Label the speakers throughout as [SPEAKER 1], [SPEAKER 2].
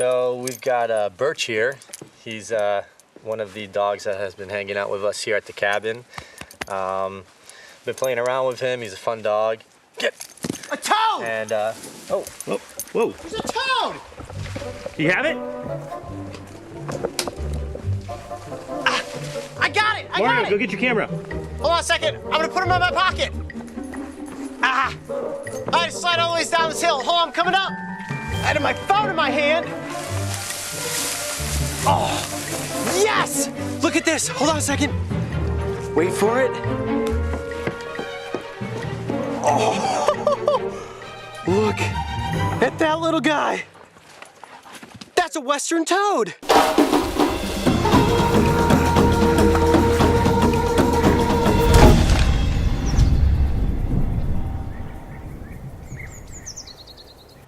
[SPEAKER 1] So we've got Birch here. He's one of the dogs that has been hanging out with us here at the cabin. Been playing around with him. He's a fun dog. Get
[SPEAKER 2] a toad!
[SPEAKER 1] And
[SPEAKER 3] whoa, whoa!
[SPEAKER 2] There's a toad!
[SPEAKER 3] You have it?
[SPEAKER 2] I got it! I
[SPEAKER 3] Mario,
[SPEAKER 2] got it!
[SPEAKER 3] go get your camera.
[SPEAKER 2] Hold on a second. I'm gonna put him in my pocket. I had to slide all the ways down this hill. Hold on, I'm coming up. I had my phone in my hand. Oh, yes! Look at this. Hold on a second. Wait for it. Oh, look at that little guy. That's a western toad.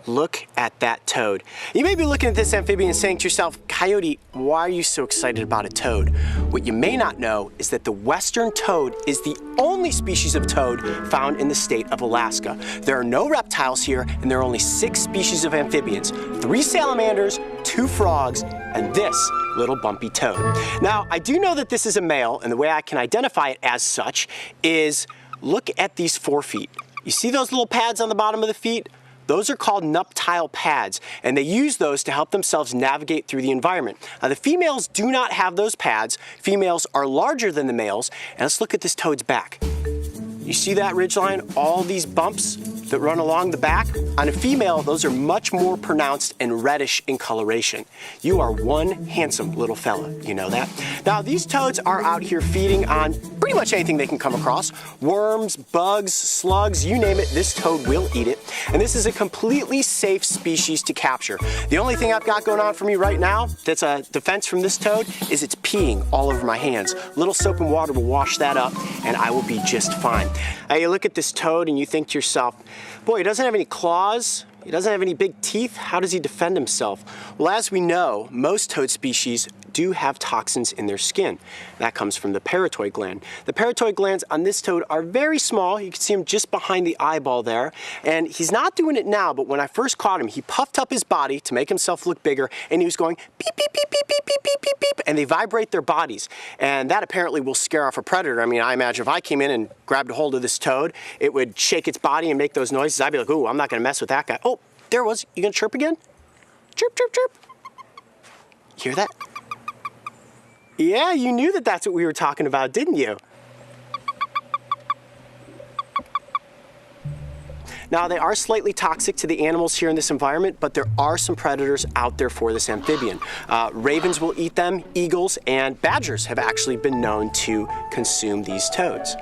[SPEAKER 2] Look at that toad. You may be looking at this amphibian and saying to yourself, Coyote, why are you so excited about a toad? What you may not know is that the western toad is the only species of toad found in the state of Alaska. There are no reptiles here, and there are only 6 species of amphibians, 3 salamanders, 2 frogs, and this little bumpy toad. Now, I do know that this is a male, and the way I can identify it as such is look at these forefeet. You see those little pads on the bottom of the feet? Those are called nuptial pads, and they use those to help themselves navigate through the environment. Now, the females do not have those pads. Females are larger than the males, and let's look at this toad's back. You see that ridgeline, all these bumps that run along the back? On a female, those are much more pronounced and reddish in coloration. You are one handsome little fella, you know that? Now, these toads are out here feeding on pretty much anything they can come across. Worms, bugs, slugs, you name it, this toad will eat it. And this is a completely safe species to capture. The only thing I've got going on for me right now that's a defense from this toad is it's peeing all over my hands. A little soap and water will wash that up, and I will be just fine. Now, you look at this toad and you think to yourself, boy, he doesn't have any claws, he doesn't have any big teeth, how does he defend himself? Well, as we know, most toad species do have toxins in their skin. That comes from the parotoid gland. The parotoid glands on this toad are very small. You can see him just behind the eyeball there. And he's not doing it now, but when I first caught him, he puffed up his body to make himself look bigger, and he was going beep, beep, beep, beep, beep, beep, beep, beep, beep, and they vibrate their bodies. And that apparently will scare off a predator. I mean, I imagine if I came in and grabbed a hold of this toad, it would shake its body and make those noises. I'd be like, ooh, I'm not gonna mess with that guy. Oh, there it was. You gonna chirp again? Chirp, chirp, chirp. Hear that? Yeah, you knew that that's what we were talking about, didn't you? Now, they are slightly toxic to the animals here in this environment, but there are some predators out there for this amphibian. Ravens will eat them, eagles, and badgers have actually been known to consume these toads.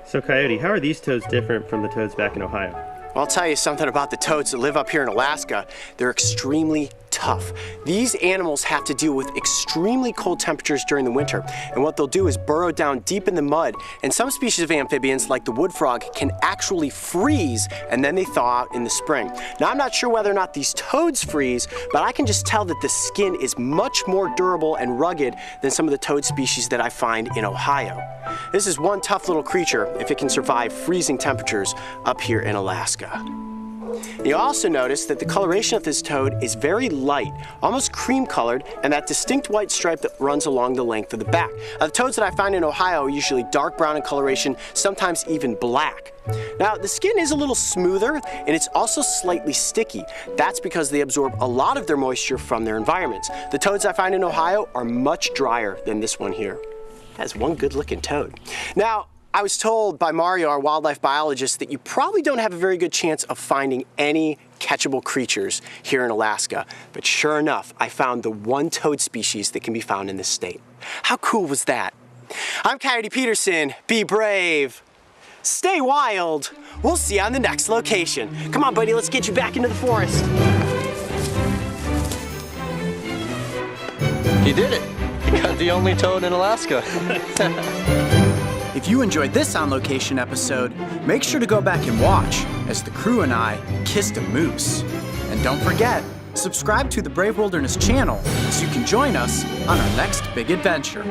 [SPEAKER 3] So, Coyote, how are these toads different from the toads back in Ohio?
[SPEAKER 2] Well, I'll tell you something about the toads that live up here in Alaska. They're extremely tough. These animals have to deal with extremely cold temperatures during the winter, and what they'll do is burrow down deep in the mud, and some species of amphibians, like the wood frog, can actually freeze, and then they thaw out in the spring. Now, I'm not sure whether or not these toads freeze, but I can just tell that the skin is much more durable and rugged than some of the toad species that I find in Ohio. This is one tough little creature if it can survive freezing temperatures up here in Alaska. You also notice that the coloration of this toad is very light, almost cream colored, and that distinct white stripe that runs along the length of the back. The toads that I find in Ohio are usually dark brown in coloration, sometimes even black. Now, the skin is a little smoother, and it's also slightly sticky. That's because they absorb a lot of their moisture from their environments. The toads I find in Ohio are much drier than this one here. That's one good-looking toad. Now, I was told by Mario, our wildlife biologist, that you probably don't have a very good chance of finding any catchable creatures here in Alaska. But sure enough, I found the one toad species that can be found in this state. How cool was that? I'm Coyote Peterson. Be brave. Stay wild. We'll see you on the next location. Come on, buddy, let's get you back into the forest.
[SPEAKER 1] You did it. You got the only toad in Alaska.
[SPEAKER 4] If you enjoyed this On Location episode, make sure to go back and watch as the crew and I kissed a moose. And don't forget, subscribe to the Brave Wilderness channel so you can join us on our next big adventure.